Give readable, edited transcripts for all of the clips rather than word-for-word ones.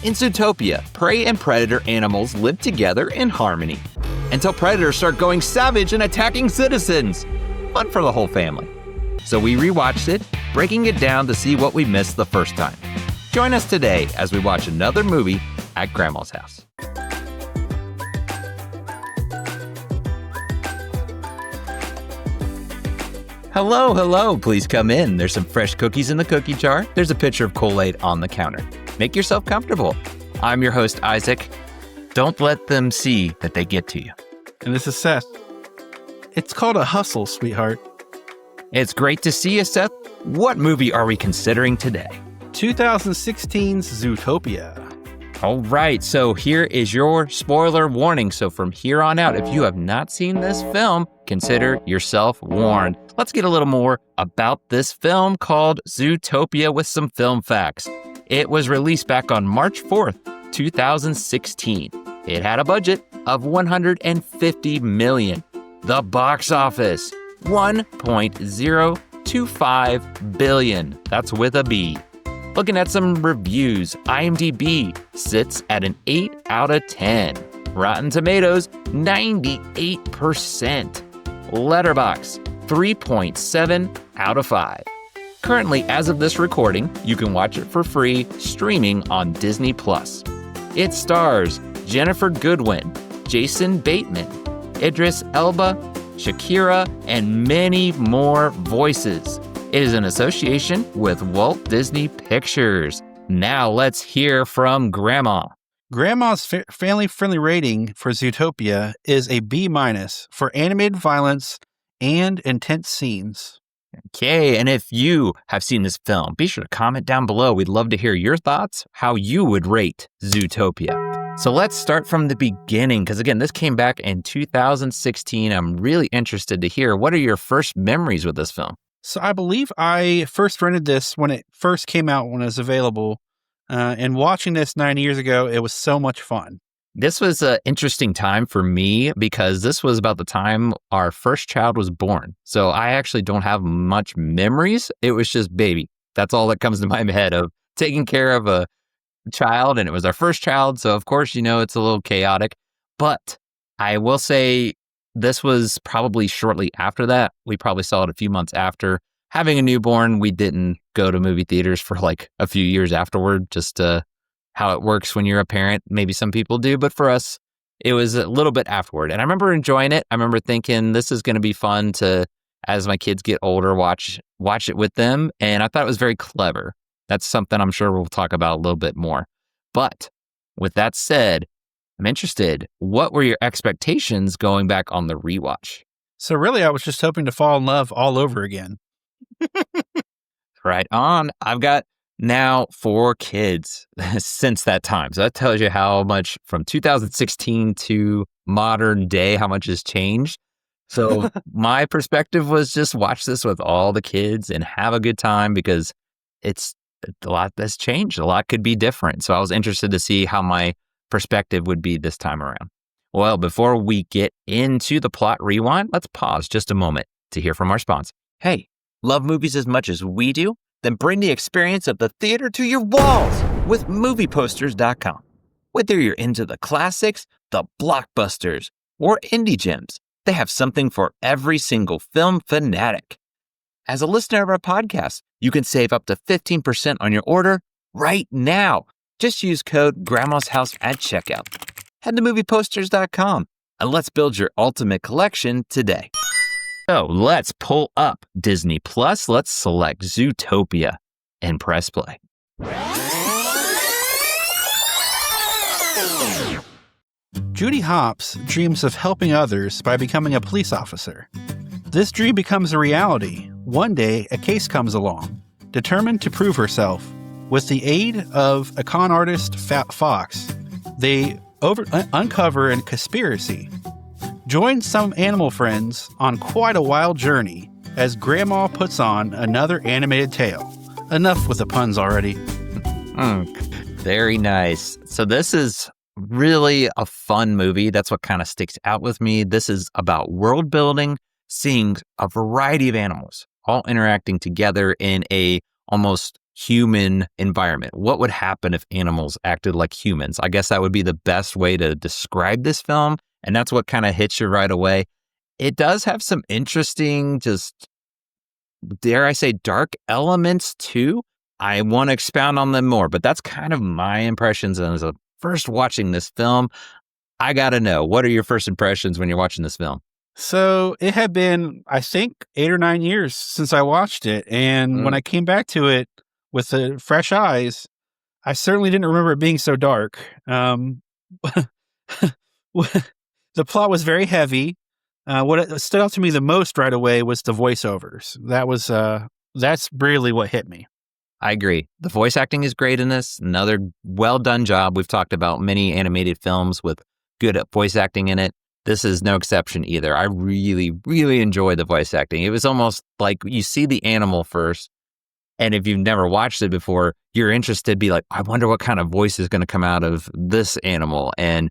In Zootopia, prey and predator animals live together in harmony until predators start going savage and attacking citizens. Fun for the whole family. So we rewatched it, breaking it down to see what we missed the first time. Join us today as we watch another movie at Grandma's house. Hello, please come in. There's some fresh cookies in the cookie jar. There's a pitcher of Kool-Aid on the counter. Make yourself comfortable. I'm your host, Isaac. Don't let them see that they get to you. And this is Seth. It's called a hustle, sweetheart. It's great to see you, Seth. What movie are we considering today? 2016's Zootopia. All right, so here is your spoiler warning. So from here on out, if you have not seen this film, consider yourself warned. Let's get a little more about this film called Zootopia with some film facts. It was released back on March 4th, 2016. It had a budget of $150 million. The box office, $1.025 billion. That's with a B. Looking at some reviews, IMDb sits at an 8 out of 10. Rotten Tomatoes, 98%. Letterboxd, 3.7 out of 5. Currently, as of this recording, you can watch it for free streaming on Disney+. It stars Jennifer Goodwin, Jason Bateman, Idris Elba, Shakira, and many more voices. It is in association with Walt Disney Pictures. Now let's hear from Grandma. Grandma's family-friendly rating for Zootopia is a B- for animated violence and intense scenes. Okay, and if you have seen this film, be sure to comment down below. We'd love to hear your thoughts, how you would rate Zootopia. So let's start from the beginning, because again, this came back in 2016. I'm really interested to hear, what are your first memories with this film? So I believe I first rented this when it first came out, when it was available. And watching this 9 years ago, it was so much fun. This was an interesting time for me because this was about the time our first child was born. So I actually don't have much memories. It was just baby. That's all that comes to my head of taking care of a child. And it was our first child. So of course, it's a little chaotic. But I will say this was probably shortly after that. We probably saw it a few months after. Having a newborn, we didn't go to movie theaters for like a few years afterward, just how it works when you're a parent. Maybe some people do, but for us, it was a little bit afterward. And I remember enjoying it. I remember thinking this is going to be fun to, as my kids get older, watch it with them. And I thought it was very clever. That's something I'm sure we'll talk about a little bit more. But with that said, I'm interested. What were your expectations going back on the rewatch? So really, I was just hoping to fall in love all over again. Right on. I've got now 4 kids since that time. So that tells you how much from 2016 to modern day, how much has changed. So my perspective was just watch this with all the kids and have a good time because it's a lot that's changed. A lot could be different. So I was interested to see how my perspective would be this time around. Well, before we get into the plot rewind, let's pause just a moment to hear from our sponsor. Hey, love movies as much as we do? Then bring the experience of the theater to your walls with movieposters.com. Whether you're into the classics, the blockbusters, or indie gems, they have something for every single film fanatic. As a listener of our podcast, you can save up to 15% on your order right now. Just use code Grandma's House at checkout. Head to movieposters.com and let's build your ultimate collection today. So let's pull up Disney Plus. Let's select Zootopia and press play. Judy Hopps dreams of helping others by becoming a police officer. This dream becomes a reality. One day, a case comes along. Determined to prove herself, with the aid of a con artist, Fat Fox, they uncover a conspiracy. Join some animal friends on quite a wild journey as Grandma puts on another animated tale. Enough with the puns already. Very nice. So this is really a fun movie. That's what kind of sticks out with me. This is about world building, seeing a variety of animals all interacting together in a almost human environment. What would happen if animals acted like humans? I guess that would be the best way to describe this film. And that's what kind of hits you right away. It does have some interesting, just dare I say, dark elements too. I want to expound on them more, but that's kind of my impressions as a first watching this film. I got to know, what are your first impressions when you're watching this film? So it had been, I think, 8 or 9 years since I watched it. And when I came back to it with the fresh eyes, I certainly didn't remember it being so dark. The plot was very heavy. What stood out to me the most right away was the voiceovers. That's really what hit me. I agree. The voice acting is great in this. Another well done job. We've talked about many animated films with good voice acting in it. This is no exception either. I really, really enjoyed the voice acting. It was almost like you see the animal first, and if you've never watched it before, you're interested, be like, I wonder what kind of voice is going to come out of this animal. And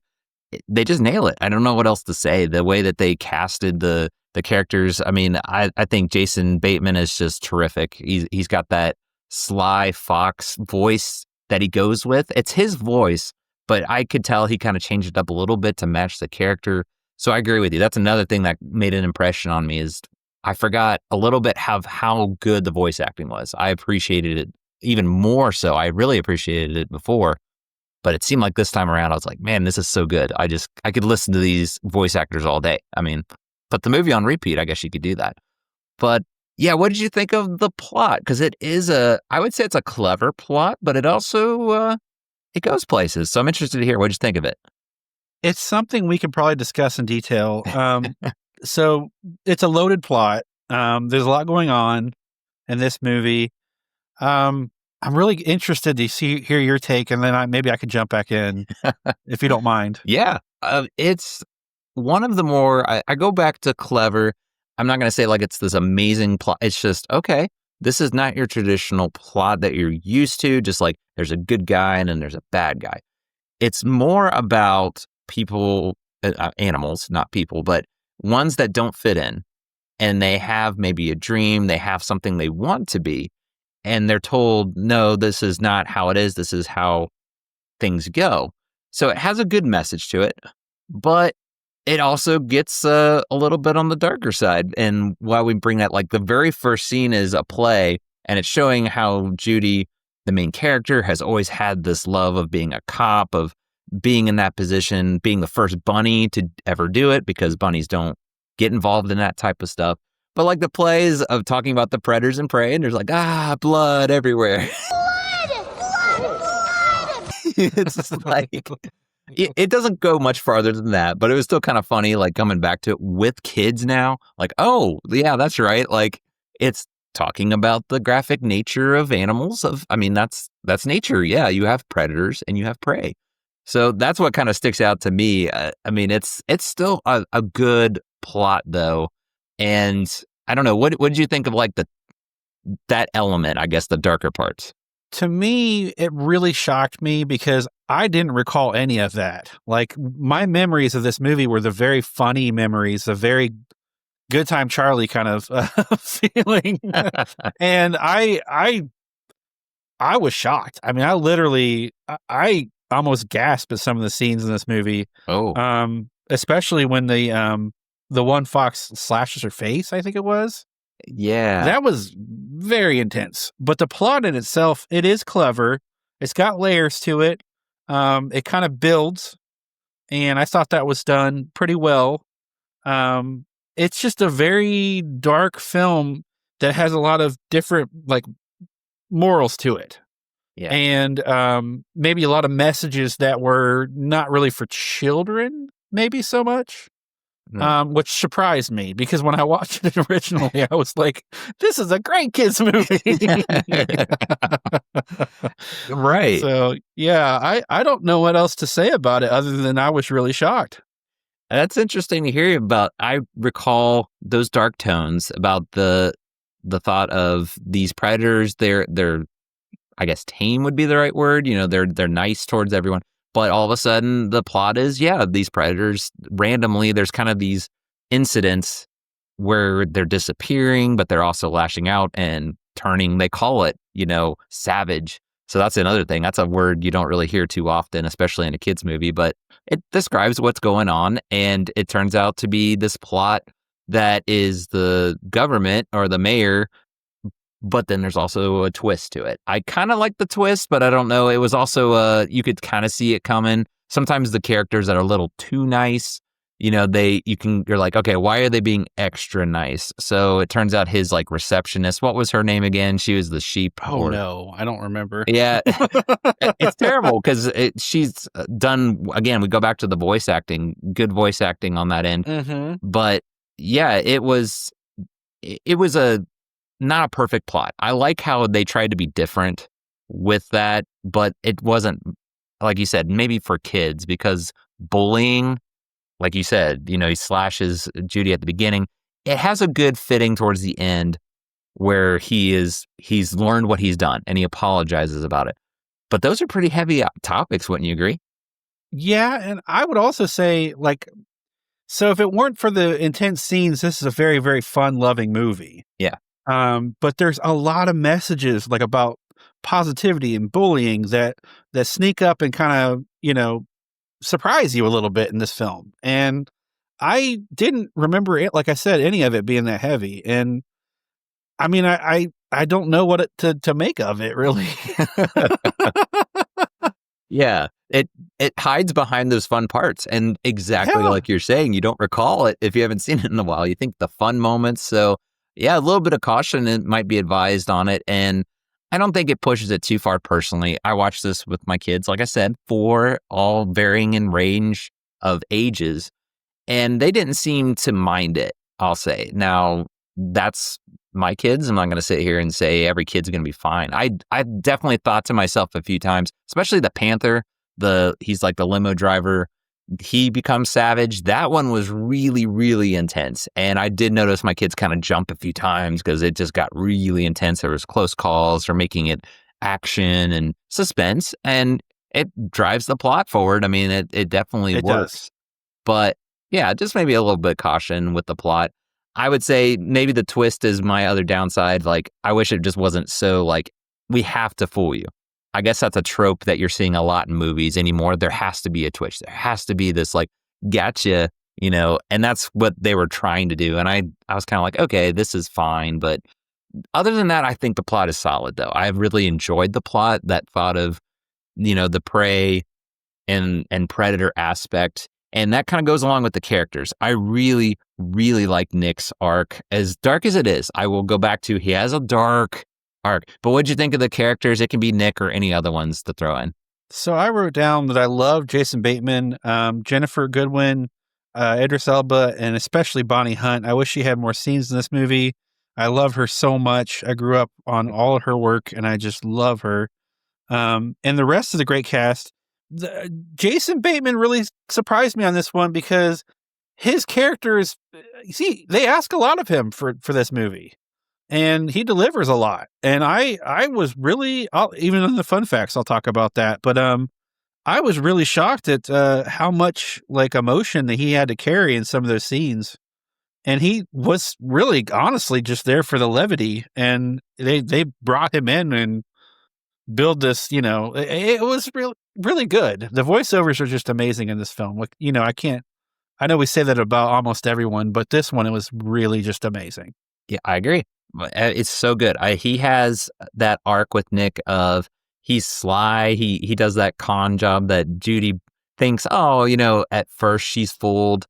they just nail it. I don't know what else to say. The way that they casted the characters. I mean, I think Jason Bateman is just terrific. He's got that sly fox voice that he goes with. It's his voice, but I could tell he kind of changed it up a little bit to match the character. So I agree with you. That's another thing that made an impression on me is I forgot a little bit how good the voice acting was. I appreciated it even more so. I really appreciated it before, but it seemed like this time around, I was like, man, this is so good. I could listen to these voice actors all day. I mean, put the movie on repeat. I guess you could do that. But yeah, what did you think of the plot? Because it is I would say it's a clever plot, but it also, it goes places. So I'm interested to hear, what did you think of it? It's something we could probably discuss in detail. So it's a loaded plot. There's a lot going on in this movie. I'm really interested to hear your take, and then maybe I could jump back in if you don't mind. Yeah, it's one of the more, I go back to clever. I'm not going to say like it's this amazing plot. It's just, okay, this is not your traditional plot that you're used to. Just like there's a good guy and then there's a bad guy. It's more about people, animals, not people, but ones that don't fit in. And they have maybe a dream. They have something they want to be. And they're told, no, this is not how it is. This is how things go. So it has a good message to it, but it also gets a little bit on the darker side. And why we bring that, like the very first scene is a play, and it's showing how Judy, the main character, has always had this love of being a cop, of being in that position, being the first bunny to ever do it, because bunnies don't get involved in that type of stuff. But like the plays of talking about the predators and prey, and there's like, blood everywhere. Blood! It's just like, it doesn't go much farther than that, but it was still kind of funny, like coming back to it with kids now. Like, oh, yeah, that's right. Like, it's talking about the graphic nature of animals. That's nature. Yeah, you have predators and you have prey. So that's what kind of sticks out to me. It's still a good plot though. And I don't know, what did you think of like that element, I guess the darker parts? To me, it really shocked me because I didn't recall any of that. Like my memories of this movie were the very funny memories, the very Good Time Charlie kind of feeling. And I was shocked. I mean, I almost gasped at some of the scenes in this movie. Oh, especially when the one fox slashes her face, I think it was. Yeah. That was very intense. But the plot in itself, it is clever. It's got layers to it. It kind of builds. And I thought that was done pretty well. It's just a very dark film that has a lot of different like morals to it. Yeah. And maybe a lot of messages that were not really for children, maybe so much. Which surprised me because when I watched it originally, I was like, this is a great kids movie. Right. So, yeah, I don't know what else to say about it other than I was really shocked. That's interesting to hear about. I recall those dark tones about the thought of these predators. They're I guess tame would be the right word. You know, they're nice towards everyone. But all of a sudden, the plot is, these predators, randomly, there's kind of these incidents where they're disappearing, but they're also lashing out and turning, they call it, savage. So that's another thing. That's a word you don't really hear too often, especially in a kid's movie, but it describes what's going on. And it turns out to be this plot that is the government or the mayor, but then there's also a twist to it. I kind of like the twist, but I don't know. It was also, you could kind of see it coming. Sometimes the characters that are a little too nice, you're like, okay, why are they being extra nice? So it turns out his like receptionist, what was her name again? She was the sheep. Oh no, I don't remember. Yeah, it's terrible because she's done, again, we go back to the voice acting, good voice acting on that end. Mm-hmm. But yeah, it was not a perfect plot. I like how they tried to be different with that, but it wasn't, like you said, maybe for kids, because bullying, like you said, he slashes Judy at the beginning. It has a good fitting towards the end where he's learned what he's done and he apologizes about it. But those are pretty heavy topics, wouldn't you agree? Yeah, and I would also say, like, so if it weren't for the intense scenes, this is a very, very fun, loving movie. Yeah. But there's a lot of messages like about positivity and bullying that sneak up and kind of, surprise you a little bit in this film. And I didn't remember it, like I said, any of it being that heavy. And I mean, I don't know what to make of it, really. Yeah, it hides behind those fun parts, and exactly like you're saying, you don't recall it if you haven't seen it in a while. You think the fun moments. So yeah, a little bit of caution it might be advised on it, and I don't think it pushes it too far. Personally, I watched this with my kids, like I said, 4, all varying in range of ages, and they didn't seem to mind it. I'll say now that's my kids. I'm not going to sit here and say every kid's going to be fine. I definitely thought to myself a few times, especially the Panther, he's like the limo driver. He becomes savage. That one was really, really intense. And I did notice my kids kind of jump a few times because it just got really intense. There was close calls for making it action and suspense, and it drives the plot forward. I mean, it definitely works. Does. But yeah, just maybe a little bit of caution with the plot. I would say maybe the twist is my other downside. Like, I wish it just wasn't so like, we have to fool you. I guess that's a trope that you're seeing a lot in movies anymore. There has to be a twist. There has to be this like, gotcha, and that's what they were trying to do. And I was kind of like, okay, this is fine. But other than that, I think the plot is solid, though. I really enjoyed the plot, that thought of, the prey and predator aspect. And that kind of goes along with the characters. I really, really like Nick's arc. As dark as it is, I will go back to, he has a dark arc. But what'd you think of the characters? It can be Nick or any other ones to throw in. So I wrote down that I love Jason Bateman, Jennifer Goodwin, Idris Elba, and especially Bonnie Hunt. I wish she had more scenes in this movie. I love her so much. I grew up on all of her work, and I just love her. And the rest of the great cast. Jason Bateman really surprised me on this one because his character is, they ask a lot of him for this movie, and he delivers a lot. And I was really, even in the fun facts, I'll talk about that. But I was really shocked at how much like emotion that he had to carry in some of those scenes. And he was really, honestly, just there for the levity. And they brought him in and build this, it was really, really good. The voiceovers are just amazing in this film. Like, I know we say that about almost everyone, but this one, it was really just amazing. Yeah, I agree. It's so good. He has that arc with Nick of, he's sly. He does that con job that Judy thinks, at first she's fooled.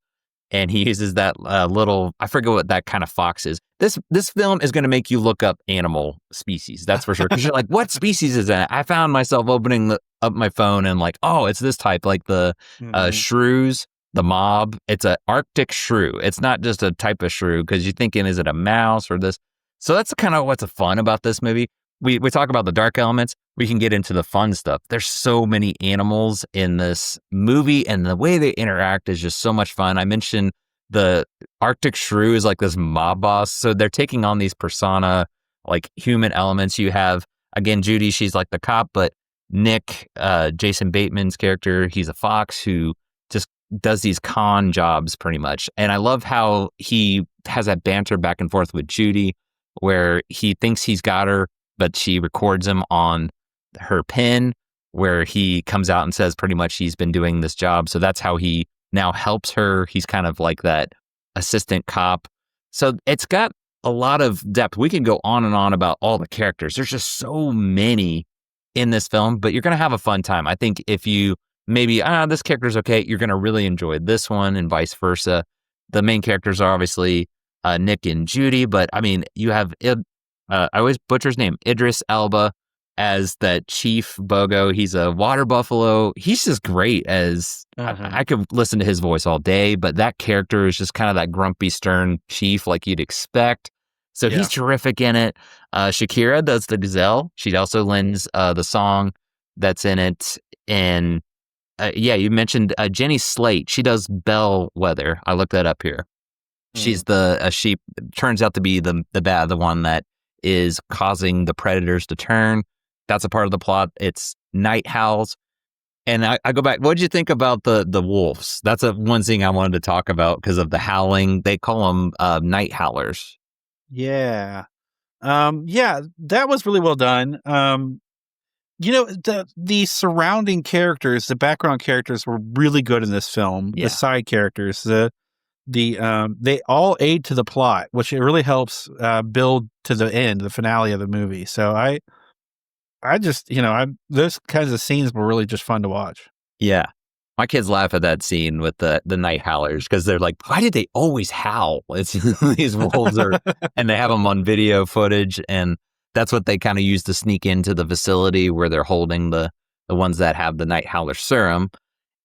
And he uses that little, I forget what that kind of fox is. This film is going to make you look up animal species. That's for sure. Because you're like, what species is that? I found myself opening up my phone and like, oh, it's this type, like the shrews, the mob. It's an Arctic shrew. It's not just a type of shrew because you're thinking, is it a mouse or this? So that's kind of what's fun about this movie. We talk about the dark elements. We can get into the fun stuff. There's so many animals in this movie, and the way they interact is just so much fun. I mentioned the Arctic shrew is like this mob boss. So they're taking on these persona, like human elements. You have, again, Judy, she's like the cop, but Nick, Jason Bateman's character, he's a fox who just does these con jobs pretty much. And I love how he has that banter back and forth with Judy. where he thinks he's got her, but she records him on her pin, where he comes out and says pretty much he's been doing this job. So that's how he now helps her. He's kind of like that assistant cop. So it's got a lot of depth. We can go on and on about all the characters. There's just so many in this film, but you're going to have a fun time. I think if you maybe, this character's okay, you're going to really enjoy this one and vice versa. The main characters are obviously Nick and Judy, but I mean, you have, I always butcher his name, Idris Elba as that Chief Bogo. He's a water buffalo. He's just great as, I could listen to his voice all day, but that character is just kind of that grumpy, stern chief like you'd expect. So he's terrific in it. Shakira does the gazelle. She also lends the song that's in it. And you mentioned Jenny Slate. She does Bellwether. I looked that up here. She's she turns out to be the one that is causing the predators to turn. That's a part of the plot. It's night howls. And I go back, what did you think about the wolves? That's one thing I wanted to talk about because of the howling. They call them night howlers. Yeah. That was really well done. The surrounding characters, the background characters were really good in this film. Yeah. The side characters, they all aid to the plot, which it really helps build to the end, the finale of the movie. So I just, those kinds of scenes were really just fun to watch. Yeah. My kids laugh at that scene with the night howlers because they're like, why did they always howl? It's these wolves and they have them on video footage. And that's what they kind of use to sneak into the facility where they're holding the ones that have the night howler serum.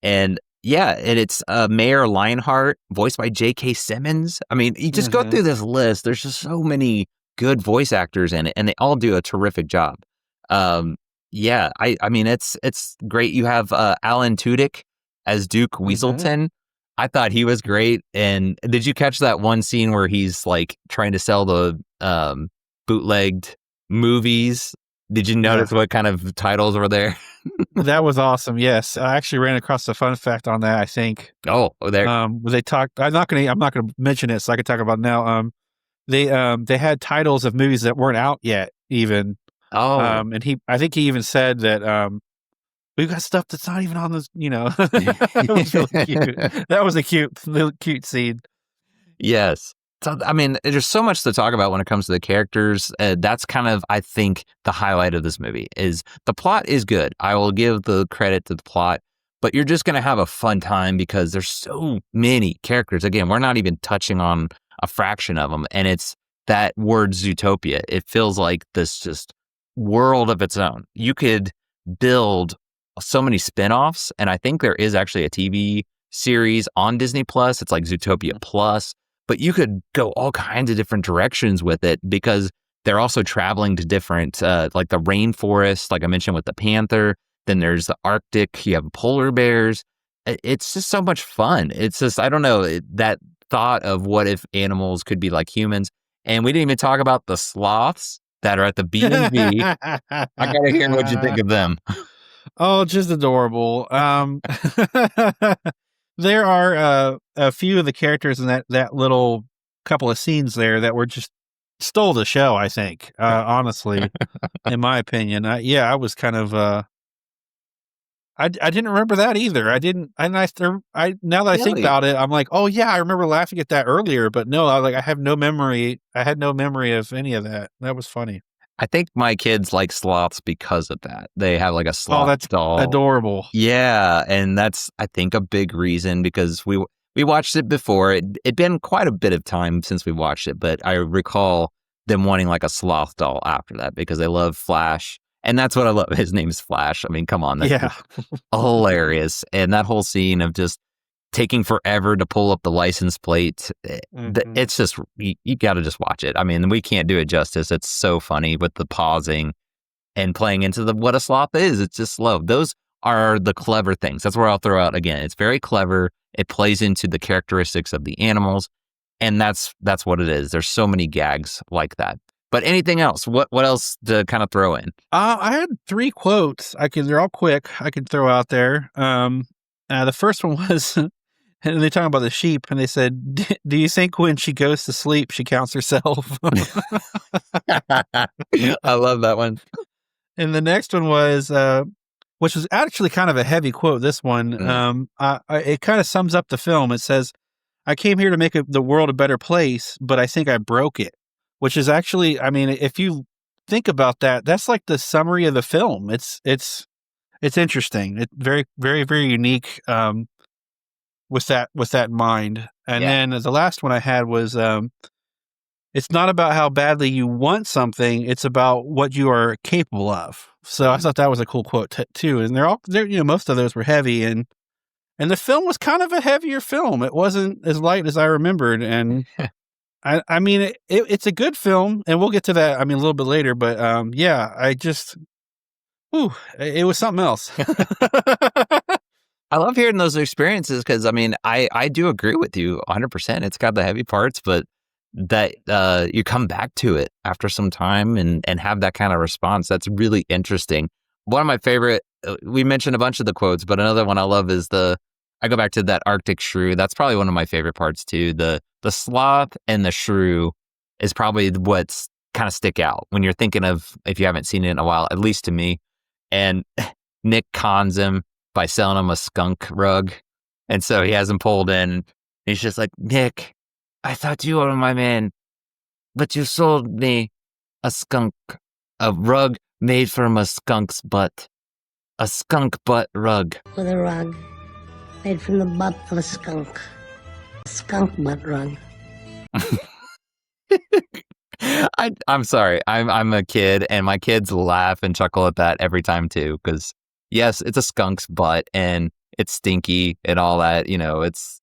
And it's Mayor Lionheart, voiced by J.K. Simmons. I mean, you just go through this list. There's just so many good voice actors in it, and they all do a terrific job. I mean, it's great. You have Alan Tudyk as Duke Weaselton. I thought he was great. And did you catch that one scene where he's like trying to sell the bootlegged movies? Did you notice what kind of titles were there? That was awesome. Yes, I actually ran across a fun fact on that. I think. Oh, there. They talked. I'm not gonna mention it, so I can talk about it now. They had titles of movies that weren't out yet, even. Oh, and I think he even said that we've got stuff that's not even on this. It was really cute. That was a cute scene. Yes. So, I mean, there's so much to talk about when it comes to the characters. That's kind of, I think, the highlight of this movie is the plot is good. I will give the credit to the plot, but you're just going to have a fun time because there's so many characters. Again, we're not even touching on a fraction of them. And it's that word Zootopia. It feels like this just world of its own. You could build so many spinoffs, and I think there is actually a TV series on Disney Plus. It's like Zootopia Plus. But you could go all kinds of different directions with it because they're also traveling to different, like the rainforest, like I mentioned with the panther. Then there's the Arctic. You have polar bears. It's just so much fun. It's just, I don't know, that thought of what if animals could be like humans. And we didn't even talk about the sloths that are at the B&B. I got to hear what you think of them. Oh, just adorable. There are a few of the characters in that little couple of scenes there that were just stole the show, I think, honestly, in my opinion. I was kind of, I didn't remember that either. I didn't, now that I think about it, I'm like, oh yeah, I remember laughing at that earlier, but no, I have no memory. I had no memory of any of that. That was funny. I think my kids like sloths because of that. They have like a sloth doll. Adorable. Yeah, and that's, I think, a big reason because we watched it before. It'd been quite a bit of time since we watched it, but I recall them wanting like a sloth doll after that because they love Flash. And that's what I love. His name's Flash. I mean, come on. That's hilarious. And that whole scene of just taking forever to pull up the license plate. It's just, you got to just watch it. I mean, we can't do it justice. It's so funny with the pausing and playing into what a sloth is. It's just slow. Those are the clever things. That's where I'll throw out again. It's very clever. It plays into the characteristics of the animals. And that's what it is. There's so many gags like that. But anything else? What else to kind of throw in? I had 3 quotes. They're all quick. I could throw out there. The first one was, And they talk about the sheep, and they said, "Do you think when she goes to sleep, she counts herself?" I love that one. And the next one was, which was actually kind of a heavy quote. This one, it kind of sums up the film. It says, "I came here to make the world a better place, but I think I broke it." Which is actually, I mean, if you think about that, that's like the summary of the film. It's interesting. It's very, very, very unique. With that in mind. And then the last one I had was, it's not about how badly you want something, it's about what you are capable of. So I thought that was a cool quote too. And they're most of those were heavy, and the film was kind of a heavier film. It wasn't as light as I remembered. And I mean, it's a good film, and we'll get to that, I mean, a little bit later, but it was something else. I love hearing those experiences because, I mean, I do agree with you 100%. It's got the heavy parts, but that you come back to it after some time and have that kind of response. That's really interesting. One of my favorite, we mentioned a bunch of the quotes, but another one I love is I go back to that Arctic shrew. That's probably one of my favorite parts too. The sloth and the shrew is probably what's kind of stick out when you're thinking of, if you haven't seen it in a while, at least to me. And Nick cons him by selling him a skunk rug. And so he has him pulled in. He's just like, "Nick, I thought you were my man, but you sold me a rug made from a skunk's butt. A skunk butt rug." With a rug made from the butt of a skunk. A skunk butt rug. I'm sorry. I'm a kid, and my kids laugh and chuckle at that every time too, because yes, it's a skunk's butt and it's stinky and all that. It's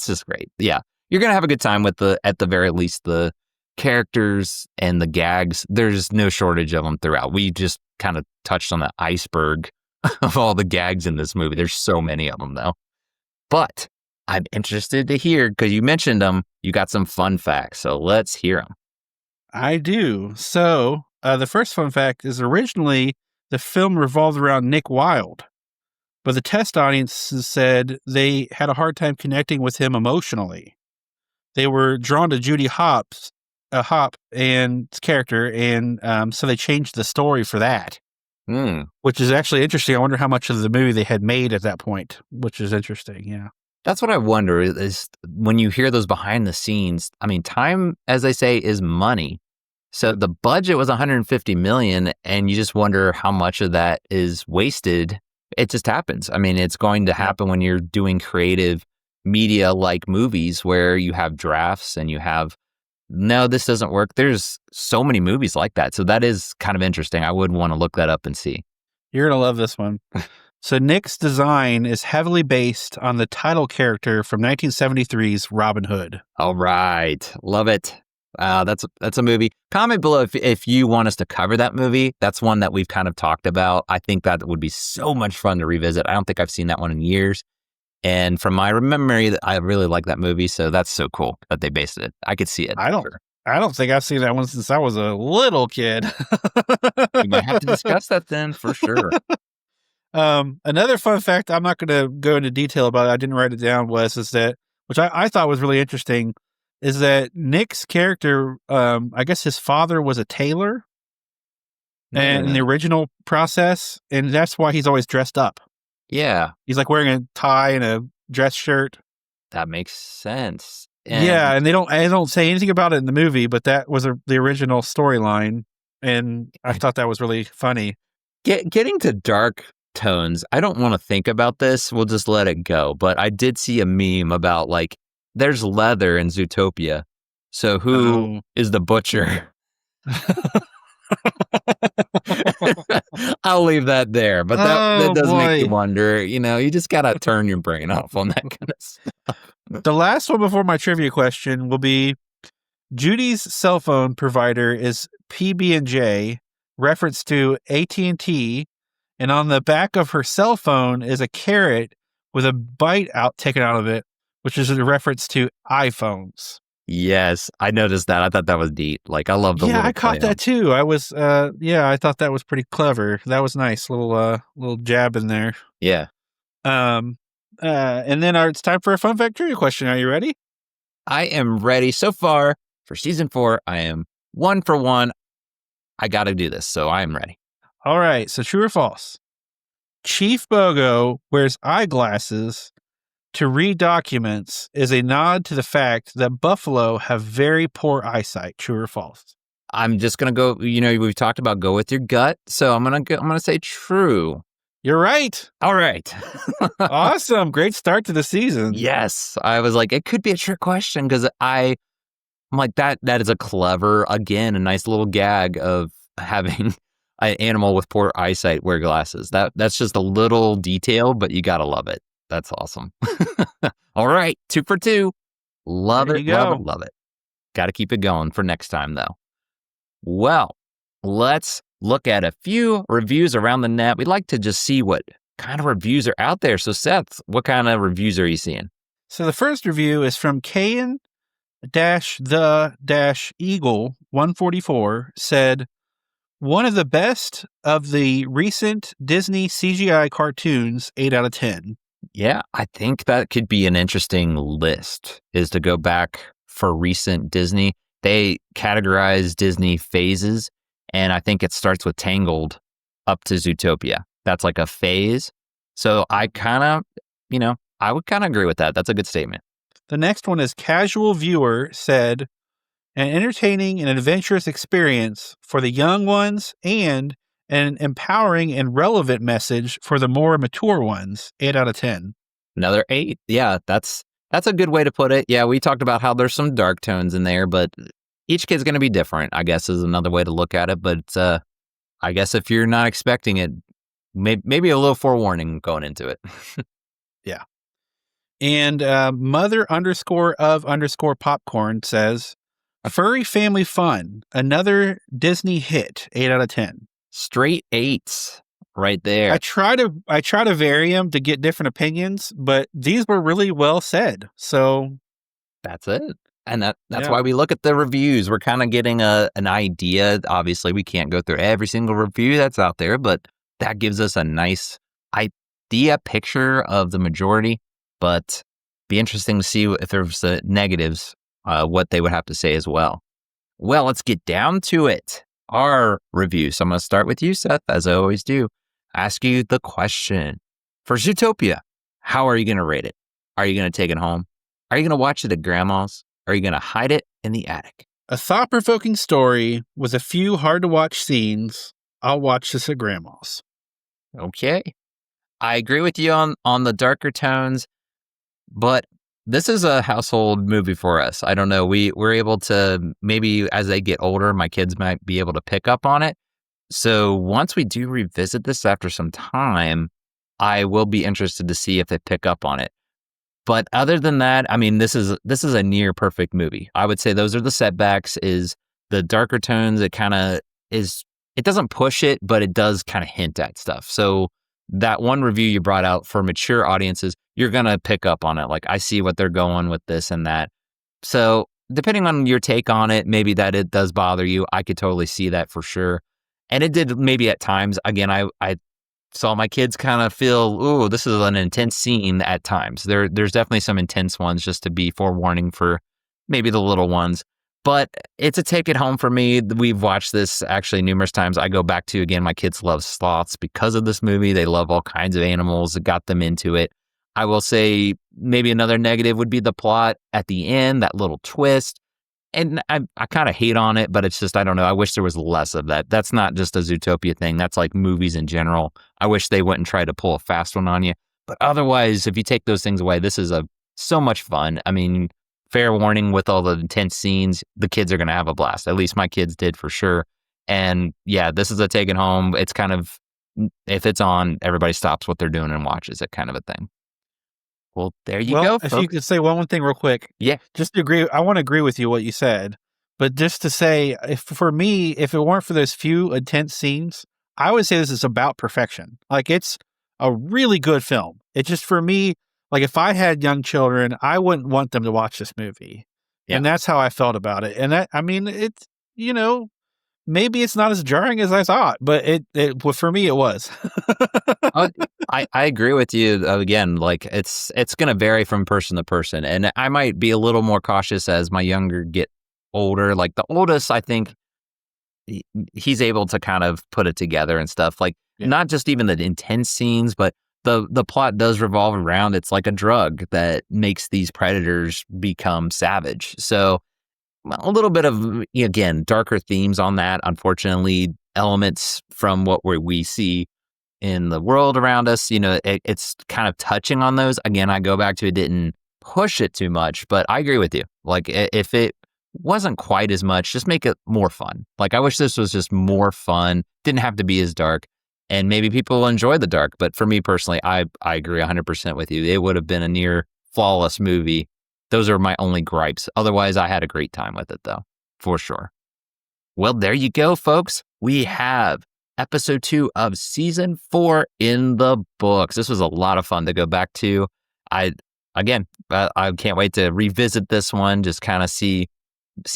just great. Yeah, you're gonna have a good time with at the very least, the characters and the gags. There's no shortage of them throughout. We just kind of touched on the iceberg of all the gags in this movie. There's so many of them though. But I'm interested to hear, because you mentioned them. You got some fun facts, so let's hear them. I do. So the first fun fact is, originally the film revolved around Nick Wilde, but the test audiences said they had a hard time connecting with him emotionally. They were drawn to Judy Hop and character, and so they changed the story for that, which is actually interesting. I wonder how much of the movie they had made at that point, which is interesting. Yeah. That's what I wonder is when you hear those behind the scenes. I mean, time, as they say, is money. So the budget was $150 million, and you just wonder how much of that is wasted. It just happens. I mean, it's going to happen when you're doing creative media like movies, where you have drafts and you have, no, this doesn't work. There's so many movies like that. So that is kind of interesting. I would want to look that up and see. You're going to love this one. So Nick's design is heavily based on the title character from 1973's Robin Hood. All right. Love it. That's a movie. Comment below if you want us to cover that movie. That's one that we've kind of talked about. I think that would be so much fun to revisit. I don't think I've seen that one in years. And from my memory, I really like that movie. So that's so cool that they based it. I could see it. I don't think I've seen that one since I was a little kid. We might have to discuss that then for sure. Another fun fact, I'm not going to go into detail about it, I didn't write it down, is that, which I thought was really interesting, is that Nick's character, I guess his father was a tailor and in the original process, and that's why he's always dressed up. Yeah. He's like wearing a tie and a dress shirt. That makes sense. And they don't say anything about it in the movie, but that was the original storyline, and I thought that was really funny. Getting to dark tones, I don't want to think about this. We'll just let it go. But I did see a meme about, like, there's leather in Zootopia. So who is the butcher? I'll leave that there. But that does make you wonder. You just got to turn your brain off on that kind of stuff. The last one before my trivia question will be, Judy's cell phone provider is PB&J, reference to AT&T, and on the back of her cell phone is a carrot with a bite taken out of it, which is a reference to iPhones. Yes, I noticed that. I thought that was neat. Like, I love the little I caught that too. I was, I thought that was pretty clever. That was nice. Little jab in there. Yeah. And then it's time for a fun fact trivia question. Are you ready? I am ready. So far for season 4, I am 1 for 1. I got to do this, so I am ready. All right. So true or false? Chief Bogo wears eyeglasses to read documents is a nod to the fact that buffalo have very poor eyesight. True or false? I'm just going to go, we've talked about go with your gut, so I'm going to say true. You're right. All right. Awesome. Great start to the season. Yes. I was like, it could be a trick question because I'm like, that is a nice little gag of having an animal with poor eyesight wear glasses. That's just a little detail, but you got to love it. That's awesome. All right. 2 for 2. Love it. Love it. Got to keep it going for next time, though. Well, let's look at a few reviews around the net. We'd like to just see what kind of reviews are out there. So, Seth, what kind of reviews are you seeing? So the first review is from Kayan-the-Eagle 144 said, one of the best of the recent Disney CGI cartoons, 8 out of 10. Yeah, I think that could be an interesting list, is to go back for recent Disney. They categorize Disney phases, and I think it starts with Tangled up to Zootopia. That's like a phase. So I would kind of agree with that. That's a good statement. The next one is Casual Viewer said, an entertaining and adventurous experience for the young ones and an empowering and relevant message for the more mature ones. 8 out of 10. Another 8. Yeah, that's a good way to put it. Yeah, we talked about how there's some dark tones in there, but each kid's going to be different, I guess, is another way to look at it. But I guess if you're not expecting it, maybe a little forewarning going into it. Yeah. And mother_of_popcorn says, furry family fun, another Disney hit. 8 out of 10. Straight 8s right there. I try to vary them to get different opinions, but these were really well said. So that's it. And that's why we look at the reviews. We're kind of getting an idea. Obviously, we can't go through every single review that's out there, but that gives us a nice idea, picture of the majority. But be interesting to see if there's negatives, what they would have to say as well. Well, let's get down to it. Our review. So I'm going to start with you, Seth, as I always do. Ask you the question. For Zootopia, how are you going to rate it? Are you going to take it home? Are you going to watch it at Grandma's? Are you going to hide it in the attic? A thought-provoking story with a few hard-to-watch scenes. I'll watch this at Grandma's. Okay. I agree with you on the darker tones, but this is a household movie for us. I don't know. We're able to, maybe as they get older, my kids might be able to pick up on it. So once we do revisit this after some time, I will be interested to see if they pick up on it. But other than that, I mean, this is a near perfect movie. I would say those are the setbacks, is the darker tones. It kind of is, it doesn't push it, but it does kind of hint at stuff. So that one review you brought out for mature audiences, you're going to pick up on it. Like, I see what they're going with this and that. So depending on your take on it, maybe that it does bother you. I could totally see that for sure. And it did maybe at times. Again, I saw my kids kind of feel, ooh, this is an intense scene at times. There's definitely some intense ones, just to be forewarning for maybe the little ones. But it's a take it home for me. We've watched this actually numerous times. I go back to, again, my kids love sloths because of this movie. They love all kinds of animals. It got them into it. I will say maybe another negative would be the plot at the end, that little twist. And I kind of hate on it, but it's just, I don't know. I wish there was less of that. That's not just a Zootopia thing. That's like movies in general. I wish they wouldn't try to pull a fast one on you. But otherwise, if you take those things away, this is so much fun. I mean, fair warning, with all the intense scenes, the kids are going to have a blast. At least my kids did for sure. And yeah, this is a take it home. It's kind of, if it's on, everybody stops what they're doing and watches it, kind of a thing. Well, there you go. If you could say one more thing real quick. Yeah. Just to agree, I want to agree with you what you said. But just to say, for me, if it weren't for those few intense scenes, I would say this is about perfection. Like, it's a really good film. It's just, for me, like, if I had young children, I wouldn't want them to watch this movie. Yeah. And that's how I felt about it. And that, I mean, it's, maybe it's not as jarring as I thought, but well, for me, it was. I agree with you. Again, like it's going to vary from person to person. And I might be a little more cautious as my younger get older. Like the oldest, I think he's able to kind of put it together and stuff. Like not just even the intense scenes, but the plot does revolve around it's like a drug that makes these predators become savage. So a little bit of, again, darker themes on that. Unfortunately, elements from what we see in the world around us, it's kind of touching on those. Again, I go back to it didn't push it too much, but I agree with you. Like if it wasn't quite as much, just make it more fun. Like I wish this was just more fun. Didn't have to be as dark. And maybe people will enjoy the dark. But for me personally, I agree 100% with you. It would have been a near flawless movie. Those are my only gripes. Otherwise, I had a great time with it, though, for sure. Well, there you go, folks. We have episode 2 of season 4 in the books. This was a lot of fun to go back to. I can't wait to revisit this one, just kind of see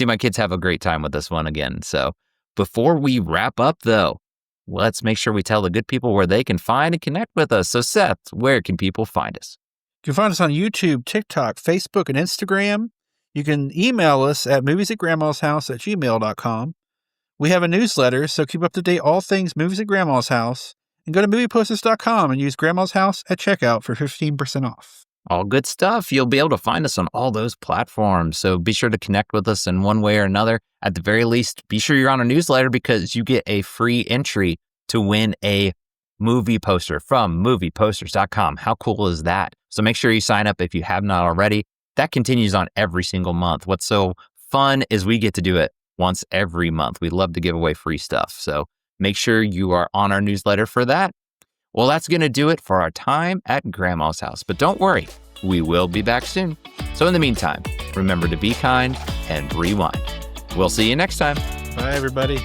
my kids have a great time with this one again. So before we wrap up, though, let's make sure we tell the good people where they can find and connect with us. So, Seth, where can people find us? You can find us on YouTube, TikTok, Facebook, and Instagram. You can email us at moviesatgrandmashouse@gmail.com. We have a newsletter, so keep up to date all things Movies at Grandma's House. And go to movieposters.com and use Grandma's House at checkout for 15% off. All good stuff. You'll be able to find us on all those platforms. So be sure to connect with us in one way or another. At the very least, be sure you're on our newsletter because you get a free entry to win a movie poster from movieposters.com. How cool is that? So make sure you sign up if you have not already. That continues on every single month. What's so fun is we get to do it once every month. We love to give away free stuff. So make sure you are on our newsletter for that. Well, that's going to do it for our time at Grandma's house. But don't worry, we will be back soon. So in the meantime, remember to be kind and rewind. We'll see you next time. Bye, everybody.